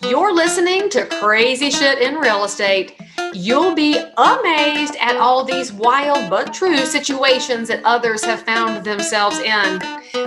You're listening to Crazy Shit in Real Estate. You'll be amazed at all these wild but true situations that others have found themselves in.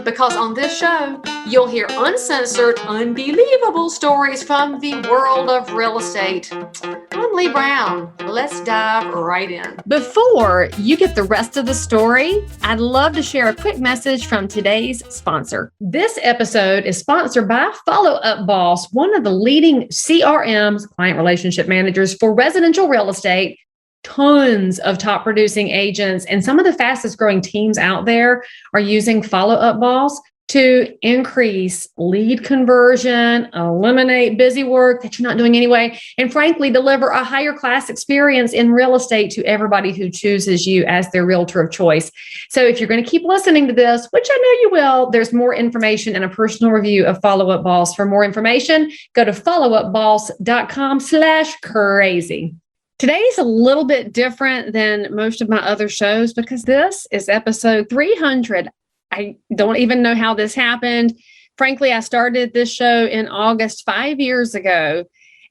Because on this show, you'll hear uncensored, unbelievable stories from the world of real estate. I'm Leigh Brown. Let's dive right in. Before you get the rest of the story, I'd love to share a quick message from today's sponsor. This episode is sponsored by Follow Up Boss, one of the leading CRMs, client relationship managers for residential real estate. Tons of top producing agents and some of the fastest growing teams out there are using Follow Up Boss to increase lead conversion, eliminate busy work that you're not doing anyway, and frankly, deliver a higher class experience in real estate to everybody who chooses you as their realtor of choice. So if you're going to keep listening to this, which I know you will, there's more information and a personal review of Follow Up Boss. For more information, go to followupboss.com/crazy. Today's a little bit different than most of my other shows because this is episode 300. I don't even know how this happened. Frankly, I started this show in August 5 years ago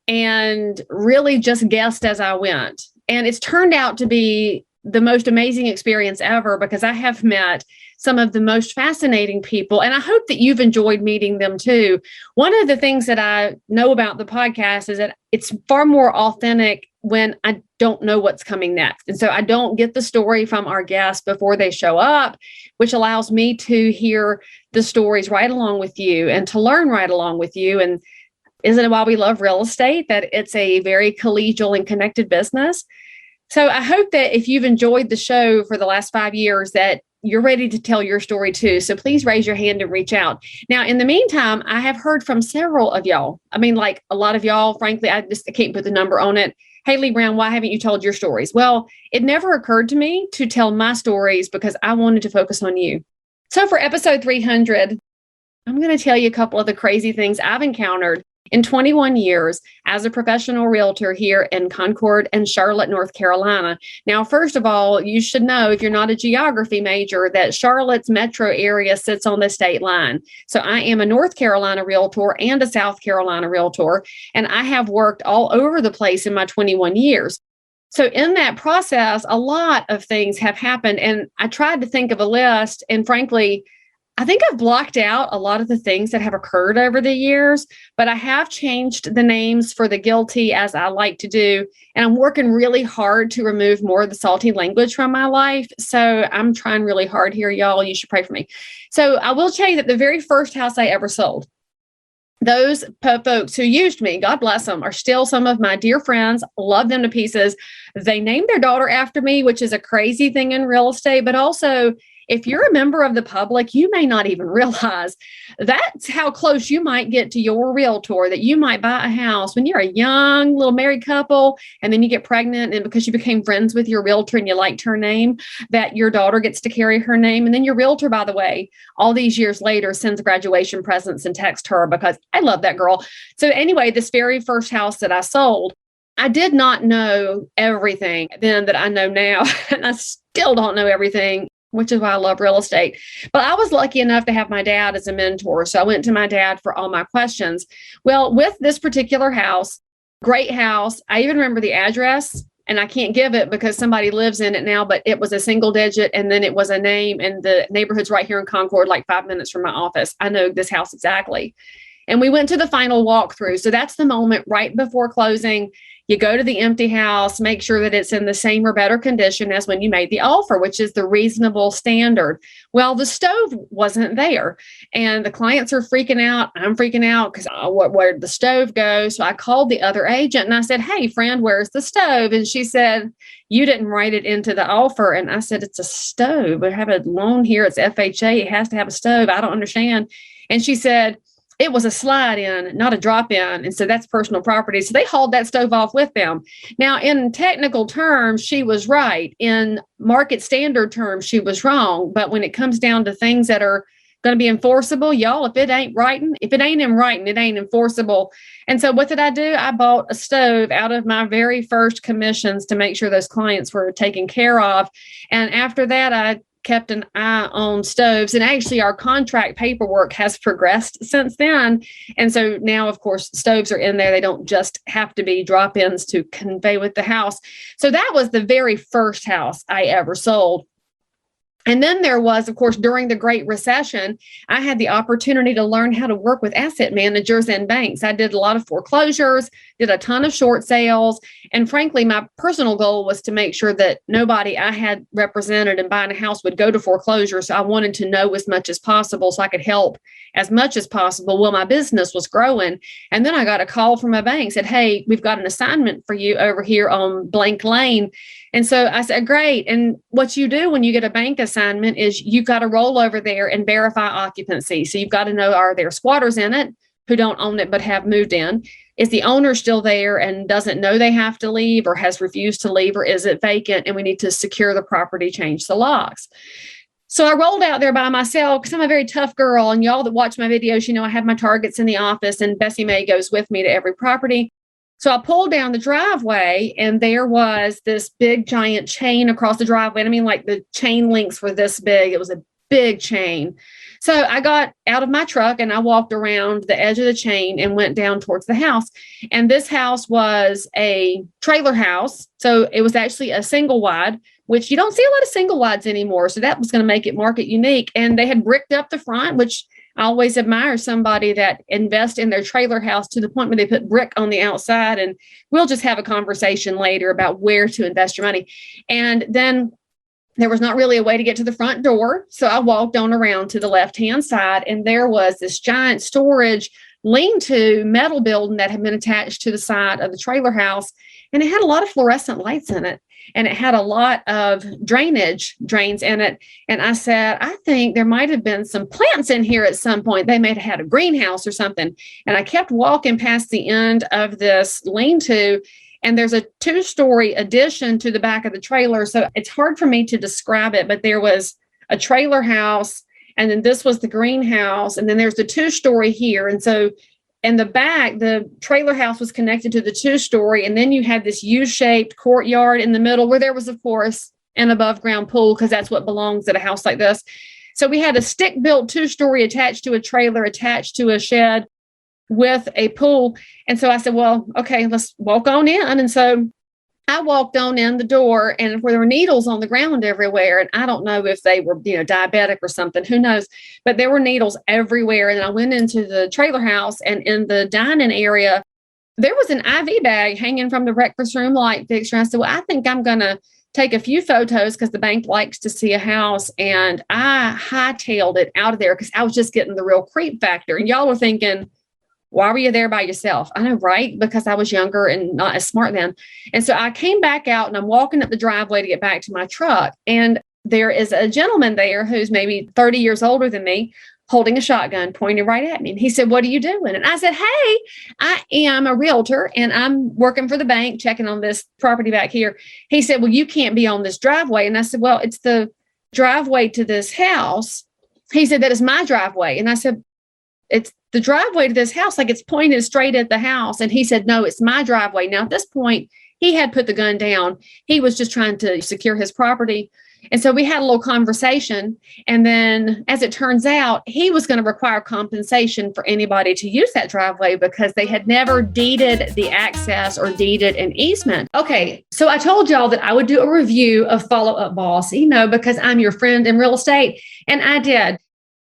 and really just guessed as I went. And it's turned out to be the most amazing experience ever because I have met some of the most fascinating people. And I hope that you've enjoyed meeting them too. One of the things that I know about the podcast is that it's far more authentic when I don't know what's coming next. And so I don't get the story from our guests before they show up, which allows me to hear the stories right along with you and to learn right along with you. And isn't it why we love real estate, that it's a very collegial and connected business? So I hope that if you've enjoyed the show for the last 5 years, that you're ready to tell your story too. So please raise your hand and reach out. Now, in the meantime, I have heard from several of y'all. I mean, like a lot of y'all, frankly, I can't put the number on it. Hey, Leigh Brown, why haven't you told your stories? Well, it never occurred to me to tell my stories because I wanted to focus on you. So for episode 300, I'm going to tell you a couple of the crazy things I've encountered in 21 years as a professional realtor here in Concord and Charlotte, North Carolina. Now, first of all, you should know, if you're not a geography major, that Charlotte's metro area sits on the state line. So I am a North Carolina realtor and a South Carolina realtor, and I have worked all over the place in my 21 years. So in that process, a lot of things have happened, and I tried to think of a list, and frankly, I think I've blocked out a lot of the things that have occurred over the years, but I have changed the names for the guilty as I like to do. And I'm working really hard to remove more of the salty language from my life. So I'm trying really hard here, y'all. You should pray for me. So I will tell you that the very first house I ever sold, those folks who used me, God bless them, are still some of my dear friends. Love them to pieces. They named their daughter after me, which is a crazy thing in real estate, but also, if you're a member of the public, you may not even realize that's how close you might get to your realtor, that you might buy a house when you're a young little married couple and then you get pregnant, and because you became friends with your realtor and you liked her name, that your daughter gets to carry her name. And then your realtor, by the way, all these years later sends graduation presents and texts her because I love that girl. So anyway, this very first house that I sold, I did not know everything then that I know now, and I still don't know everything, which is why I love real estate. But I was lucky enough to have my dad as a mentor. So I went to my dad for all my questions. Well, with this particular house, great house, I even remember the address, and I can't give it because somebody lives in it now, but it was a single digit and then it was a name, and the neighborhood's right here in Concord, like 5 minutes from my office. I know this house exactly. And we went to the final walkthrough. So that's the moment right before closing. You go to the empty house, make sure that it's in the same or better condition as when you made the offer, which is the reasonable standard. Well, the stove wasn't there, and the clients are freaking out. I'm freaking out because where'd the stove go? So I called the other agent and I said, hey, friend, where's the stove? And she said, you didn't write it into the offer. And I said, it's a stove. We have a loan here. It's FHA. It has to have a stove. I don't understand. And she said, it was a slide in, not a drop in. And so that's personal property. So they hauled that stove off with them. Now, in technical terms, she was right. In market standard terms, she was wrong. But when it comes down to things that are going to be enforceable, y'all, if it ain't in writing, it ain't enforceable. And so what did I do? I bought a stove out of my very first commissions to make sure those clients were taken care of. And after that, I kept an eye on stoves. And actually, our contract paperwork has progressed since then. And so now, of course, stoves are in there. They don't just have to be drop-ins to convey with the house. So that was the very first house I ever sold. And then there was, of course, during the Great Recession, I had the opportunity to learn how to work with asset managers and banks. I did a lot of foreclosures, did a ton of short sales. And frankly, my personal goal was to make sure that nobody I had represented in buying a house would go to foreclosure. So I wanted to know as much as possible so I could help as much as possible. Well, my business was growing. And then I got a call from my bank, said, hey, we've got an assignment for you over here on blank lane. And so I said, great. And what you do when you get a bank assignment is you've got to roll over there and verify occupancy. So you've got to know, are there squatters in it who don't own it but have moved in? Is the owner still there and doesn't know they have to leave or has refused to leave, or is it vacant and we need to secure the property, change the locks? So I rolled out there by myself because I'm a very tough girl. And y'all that watch my videos, you know, I have my targets in the office and Bessie Mae goes with me to every property. So I pulled down the driveway and there was this big giant chain across the driveway. I mean, like the chain links were this big. It was a big chain. So I got out of my truck and I walked around the edge of the chain and went down towards the house. And this house was a trailer house. So it was actually a single wide, which you don't see a lot of single wides anymore. So that was going to make it market unique. And they had bricked up the front, which I always admire somebody that invests in their trailer house to the point where they put brick on the outside. And we'll just have a conversation later about where to invest your money. And then there was not really a way to get to the front door. So I walked on around to the left-hand side and there was this giant storage lean-to metal building that had been attached to the side of the trailer house. And it had a lot of fluorescent lights in it. And it had a lot of drainage drains in it. And I said, I think there might have been some plants in here at some point. They may have had a greenhouse or something. And I kept walking past the end of this lean-to, and there's a 2-story addition to the back of the trailer. So it's hard for me to describe it, but there was a trailer house, and then this was the greenhouse, and then there's the 2-story here. And so in the back, the trailer house was connected to the 2-story, and then you had this U-shaped courtyard in the middle where there was, of course, an above-ground pool because that's what belongs at a house like this. So we had a stick-built 2-story attached to a trailer, attached to a shed with a pool. And so I said, well, okay, let's walk on in. And so I walked on in the door, and there were needles on the ground everywhere. And I don't know if they were, diabetic or something, who knows, but there were needles everywhere. And I went into the trailer house, and in the dining area, there was an IV bag hanging from the breakfast room light fixture. I said, well, I think I'm going to take a few photos because the bank likes to see a house. And I hightailed it out of there because I was just getting the real creep factor. And y'all were thinking, why were you there by yourself? I know, right? Because I was younger and not as smart then. And so I came back out and I'm walking up the driveway to get back to my truck. And there is a gentleman there who's maybe 30 years older than me, holding a shotgun pointed right at me. And he said, what are you doing? And I said, hey, I am a realtor and I'm working for the bank, checking on this property back here. He said, well, you can't be on this driveway. And I said, well, it's the driveway to this house. He said, that is my driveway. And I said, it's the driveway to this house, like it's pointed straight at the house. And he said, no, it's my driveway. Now, at this point, he had put the gun down. He was just trying to secure his property. And so we had a little conversation. And then as it turns out, he was going to require compensation for anybody to use that driveway because they had never deeded the access or deeded an easement. Okay, so I told y'all that I would do a review of Follow Up Boss, because I'm your friend in real estate. And I did.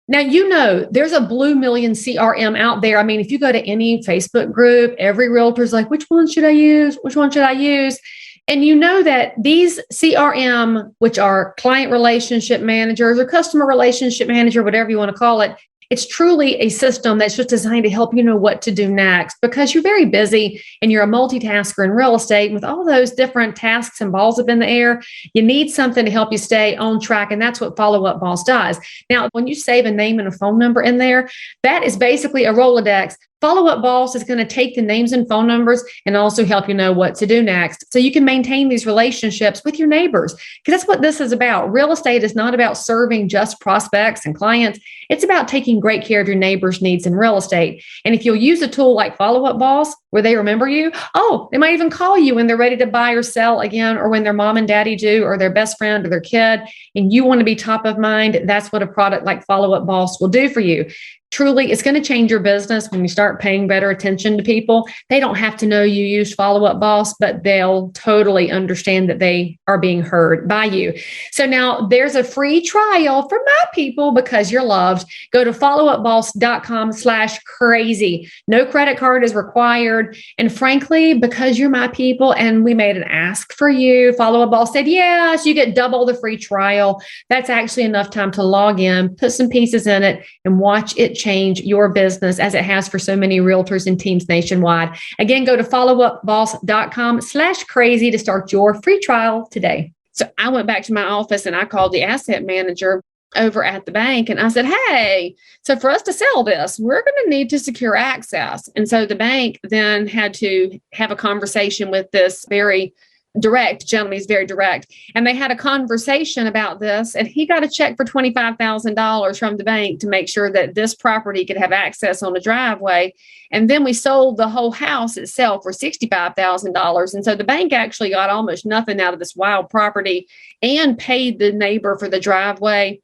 Now, there's a blue million CRM out there. I mean, if you go to any Facebook group, every realtor's like, which one should I use? Which one should I use? And you know that these CRM, which are client relationship managers or customer relationship manager, whatever you want to call it, it's truly a system that's just designed to help you know what to do next because you're very busy and you're a multitasker in real estate. And with all those different tasks and balls up in the air, you need something to help you stay on track. And that's what Follow Up Boss does. Now, when you save a name and a phone number in there, that is basically a Rolodex. Follow Up Boss is going to take the names and phone numbers and also help you know what to do next. So you can maintain these relationships with your neighbors because that's what this is about. Real estate is not about serving just prospects and clients. It's about taking great care of your neighbors' needs in real estate. And if you'll use a tool like Follow Up Boss, where they remember you. Oh, they might even call you when they're ready to buy or sell again, or when their mom and daddy do, or their best friend or their kid, and you want to be top of mind. That's what a product like Follow Up Boss will do for you. Truly, it's going to change your business when you start paying better attention to people. They don't have to know you used Follow Up Boss, but they'll totally understand that they are being heard by you. So now there's a free trial for my people because you're loved. Go to followupboss.com/crazy. No credit card is required. And frankly, because you're my people and we made an ask for you, Follow Up Boss said, yes, you get double the free trial. That's actually enough time to log in, put some pieces in it, and watch it change your business as it has for so many realtors and teams nationwide. Again, go to followupboss.com/crazy to start your free trial today. So I went back to my office and I called the asset manager over at the bank and I said, hey, so for us to sell this, we're going to need to secure access. And so the bank then had to have a conversation with this very direct gentleman. He's very direct. And they had a conversation about this, and he got a check for $25,000 from the bank to make sure that this property could have access on the driveway. And then we sold the whole house itself for $65,000. And so the bank actually got almost nothing out of this wild property and paid the neighbor for the driveway.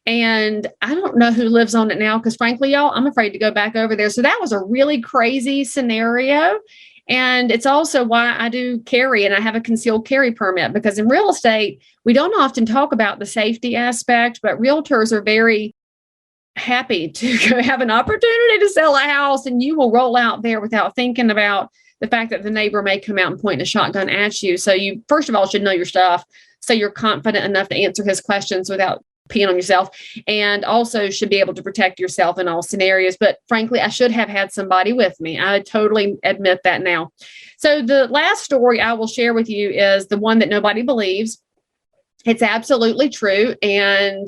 And I don't know who lives on it now because frankly, y'all, I'm afraid to go back over there. So that was a really crazy scenario. And it's also why I do carry and I have a concealed carry permit, because in real estate, we don't often talk about the safety aspect, but realtors are very happy to have an opportunity to sell a house, and you will roll out there without thinking about the fact that the neighbor may come out and point a shotgun at you. So you, first of all, should know your stuff so you're confident enough to answer his questions without peeing on yourself, and also should be able to protect yourself in all scenarios. But frankly, I should have had somebody with me. I totally admit that now. So the last story I will share with you is the one that nobody believes. It's absolutely true. And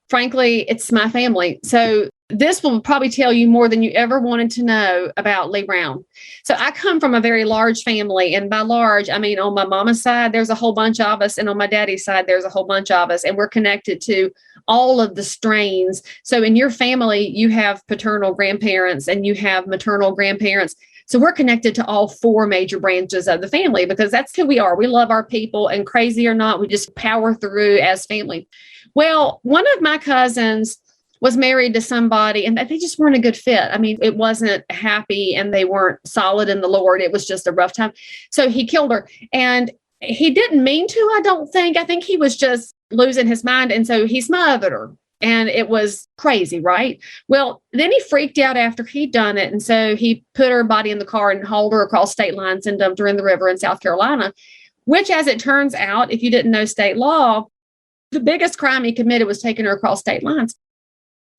frankly, it's my family. So this will probably tell you more than you ever wanted to know about Leigh Brown. So I come from a very large family, and by large, I mean on my mama's side, there's a whole bunch of us, and on my daddy's side, there's a whole bunch of us, and we're connected to all of the strains. So in your family, you have paternal grandparents and you have maternal grandparents. So we're connected to all four major branches of the family because that's who we are. We love our people, and crazy or not, we just power through as family. Well, one of my cousins was married to somebody and they just weren't a good fit. I mean, it wasn't happy and they weren't solid in the Lord. It was just a rough time. So he killed her, and he didn't mean to, I don't think. I think he was just losing his mind. And so he smothered her, and it was crazy, right? Well, then he freaked out after he'd done it. And so he put her body in the car and hauled her across state lines and dumped her in the river in South Carolina, which, as it turns out, if you didn't know state law, the biggest crime he committed was taking her across state lines.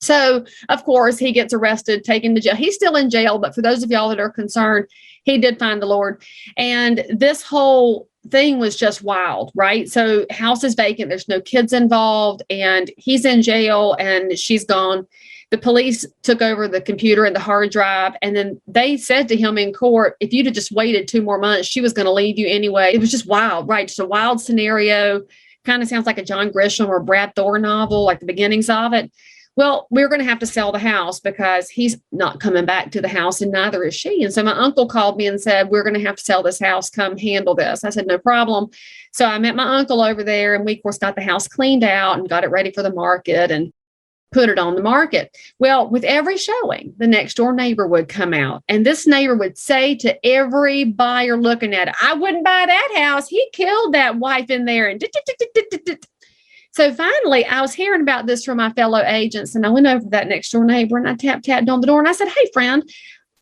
So, of course, he gets arrested, taken to jail. He's still in jail, but for those of y'all that are concerned, he did find the Lord. And this whole thing was just wild, right? So, house is vacant. There's no kids involved, and he's in jail, and she's gone. The police took over the computer and the hard drive, and then they said to him in court, if you'd have just waited 2 more months, she was going to leave you anyway. It was just wild, right? Just a wild scenario. Kind of sounds like a John Grisham or Brad Thor novel, like the beginnings of it. Well, we're going to have to sell the house because he's not coming back to the house, and neither is she. And so my uncle called me and said, we're going to have to sell this house. Come handle this. I said, no problem. So I met my uncle over there, and we, of course, got the house cleaned out and got it ready for the market and put it on the market. Well, with every showing, the next door neighbor would come out, and this neighbor would say to every buyer looking at it, I wouldn't buy that house. He killed that wife in there. And so finally, I was hearing about this from my fellow agents, and I went over to that next door neighbor and I tapped on the door and I said, hey, friend,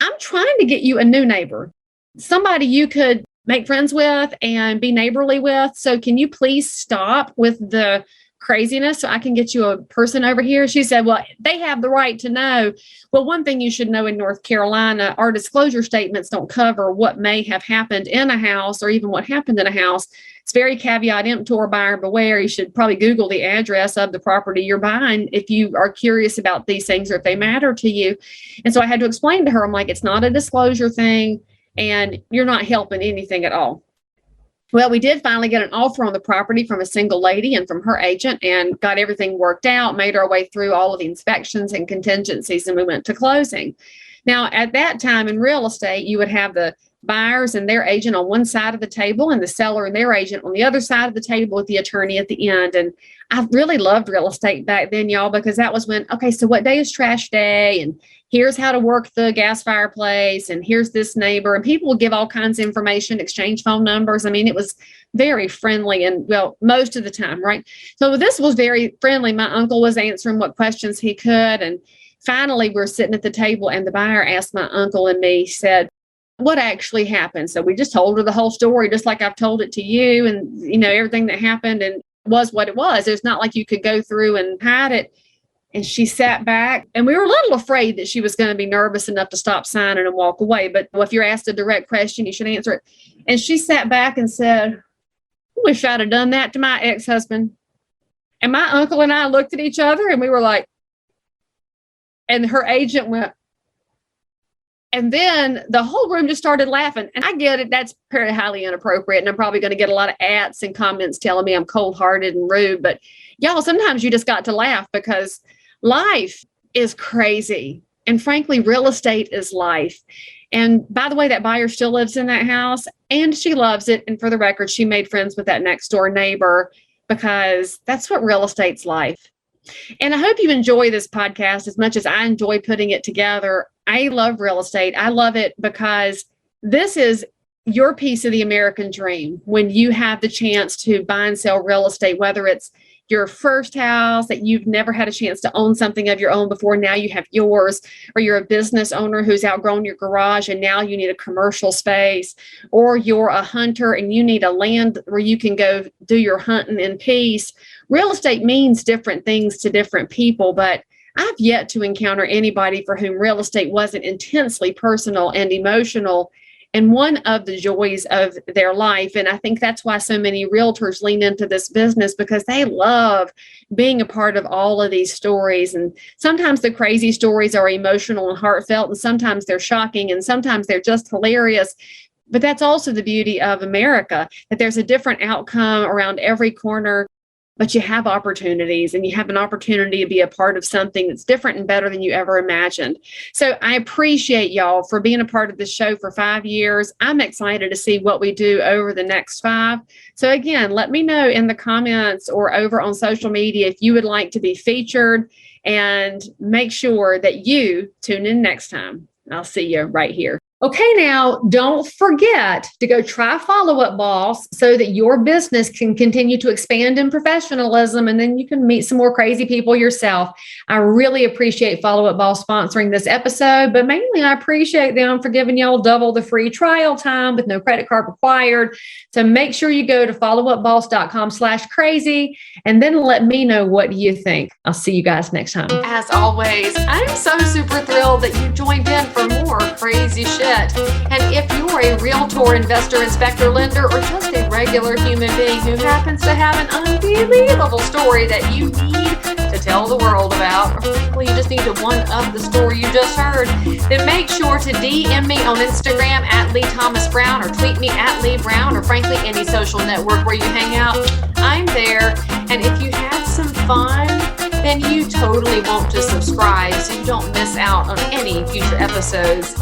I'm trying to get you a new neighbor, somebody you could make friends with and be neighborly with. So can you please stop with the craziness so I can get you a person over here? She said, well, they have the right to know. Well, one thing you should know in North Carolina, our disclosure statements don't cover what may have happened in a house or even what happened in a house. It's very caveat emptor, buyer beware. You should probably Google the address of the property you're buying if you are curious about these things or if they matter to you. And so I had to explain to her, I'm like, it's not a disclosure thing and you're not helping anything at all. Well, we did finally get an offer on the property from a single lady and from her agent and got everything worked out, made our way through all of the inspections and contingencies, and we went to closing. Now, at that time in real estate, you would have the buyers and their agent on one side of the table and the seller and their agent on the other side of the table with the attorney at the end. And I really loved real estate back then, y'all, because that was when, okay, so what day is trash day? And here's how to work the gas fireplace. And here's this neighbor. And people would give all kinds of information, exchange phone numbers. I mean, it was very friendly and, well, most of the time, right? So this was very friendly. My uncle was answering what questions he could. And finally, we're sitting at the table and the buyer asked my uncle and me, said, what actually happened? So we just told her the whole story, just like I've told it to you, and, you know, everything that happened and was what it was. It's not like you could go through and hide it. And she sat back, and we were a little afraid that she was going to be nervous enough to stop signing and walk away. But if you're asked a direct question, you should answer it. And she sat back and said, I wish I'd have done that to my ex-husband. And my uncle and I looked at each other and we were like, and her agent went, and then the whole room just started laughing. And I get it. That's very highly inappropriate. And I'm probably going to get a lot of ats and comments telling me I'm cold-hearted and rude. But y'all, sometimes you just got to laugh because life is crazy. And frankly, real estate is life. And by the way, that buyer still lives in that house and she loves it. And for the record, she made friends with that next door neighbor because that's what real estate's life. And I hope you enjoy this podcast as much as I enjoy putting it together. I love real estate. I love it because this is your piece of the American dream when you have the chance to buy and sell real estate, whether it's your first house that you've never had a chance to own something of your own before. Now you have yours, or you're a business owner who's outgrown your garage and now you need a commercial space, or you're a hunter and you need a land where you can go do your hunting in peace. Real estate means different things to different people, but I've yet to encounter anybody for whom real estate wasn't intensely personal and emotional and one of the joys of their life. And I think that's why so many realtors lean into this business, because they love being a part of all of these stories. And sometimes the crazy stories are emotional and heartfelt, and sometimes they're shocking, and sometimes they're just hilarious. But that's also the beauty of America, that there's a different outcome around every corner. But you have opportunities, and you have an opportunity to be a part of something that's different and better than you ever imagined. So I appreciate y'all for being a part of this show for 5 years. I'm excited to see what we do over the next 5. So again, let me know in the comments or over on social media if you would like to be featured, and make sure that you tune in next time. I'll see you right here. Okay, now don't forget to go try Follow Up Boss so that your business can continue to expand in professionalism, and then you can meet some more crazy people yourself. I really appreciate Follow Up Boss sponsoring this episode, but mainly I appreciate them for giving y'all double the free trial time with no credit card required. So make sure you go to followupboss.com/crazy and then let me know what you think. I'll see you guys next time. As always, I'm so super thrilled that you joined in for more crazy shit. And if you're a realtor, investor, inspector, lender, or just a regular human being who happens to have an unbelievable story that you need to tell the world about, or frankly, you just need to one-up the story you just heard, then make sure to DM me on Instagram at Leigh Thomas Brown, or tweet me at Leigh Brown, or frankly, any social network where you hang out. I'm there. And if you had some fun, then you totally want to subscribe so you don't miss out on any future episodes.